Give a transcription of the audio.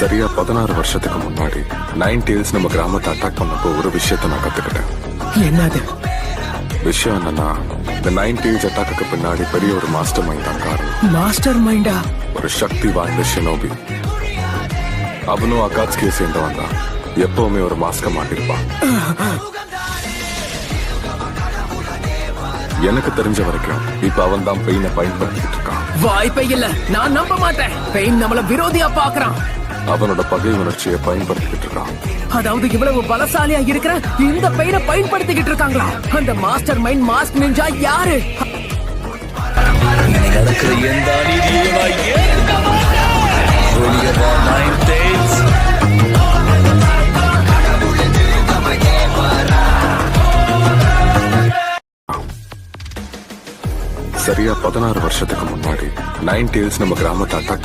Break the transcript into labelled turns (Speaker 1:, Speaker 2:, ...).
Speaker 1: சரியா 16 வருஷத்துக்கு முன்னாடி 9 டேல்ஸ் நம்ம கிராமத்தை அட்டாக் பண்ணப்போ ஒரு விஷயத்த நான் கத்துக்கிட்டேன்.
Speaker 2: என்னது
Speaker 1: விஷயம் என்னன்னா, இந்த 9 டேல்ஸ் அட்டாக்கு பின்னாடி பெரிய ஒரு மாஸ்டர் மைண்ட் தான் காரணம்.
Speaker 2: மாஸ்டர் மைண்டா?
Speaker 1: ஒரு சக்தி வாய்ந்த ஷினோபி. அவனும் அகாட்ஸ்கியை சேர்ந்தவன் தான். எப்பவுமே ஒரு மாஸ்க மாட்டிருப்பான். எனக்கு தெரிஞ்ச வரைக்கும் இப்ப அவன் தான் பெயினை பயன்படுத்திட்டு இருக்கான்.
Speaker 2: வாய்ப்பே இல்ல, நான் நம்ப மாட்டேன். பெயின் நம்மள விரோதியா பாக்குறான்.
Speaker 1: அவனோட பகை உணர்ச்சியை பயன்படுத்திக்கிட்டு இருக்கான்.
Speaker 2: அதாவது இவ்வளவு பலசாலியா இருக்கிற இந்த பெயினை பயன்படுத்திக்கிட்டு இருக்காங்களா? அந்த மாஸ்டர் மைண்ட் மாஸ்க் நிஞ்சா யாரு?
Speaker 3: நடக்கிற எந்த அநீதியையும் நான் ஏற்க மாட்டேன். வெளியே வா, 9 Tails.
Speaker 1: சரியா 16 வருஷத்துக்கு முன்னாடி 9 டேல்ஸ் நம்ம கிராமத்தை அட்டாக்